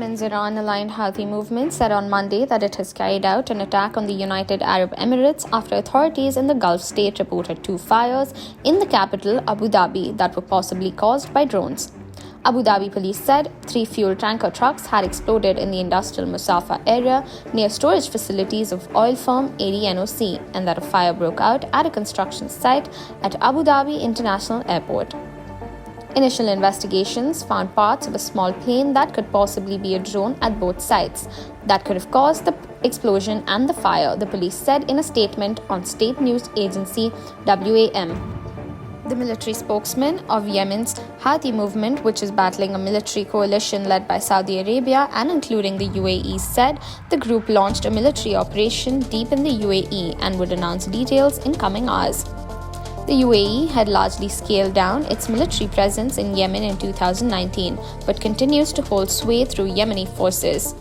Yemen's Iran-aligned Houthi movement said on Monday that it has carried out an attack on the United Arab Emirates after authorities in the Gulf state reported 2 fires in the capital, Abu Dhabi, that were possibly caused by drones. Abu Dhabi police said 3 fuel tanker trucks had exploded in the industrial Musafa area near storage facilities of oil firm ADNOC, and that a fire broke out at a construction site at Abu Dhabi International Airport. Initial investigations found parts of a small plane that could possibly be a drone at both sites that could have caused the explosion and the fire, the police said in a statement on state news agency WAM. The military spokesman of Yemen's Houthi movement, which is battling a military coalition led by Saudi Arabia and including the UAE, said the group launched a military operation deep in the UAE and would announce details in coming hours. The UAE had largely scaled down its military presence in Yemen in 2019, but continues to hold sway through Yemeni forces.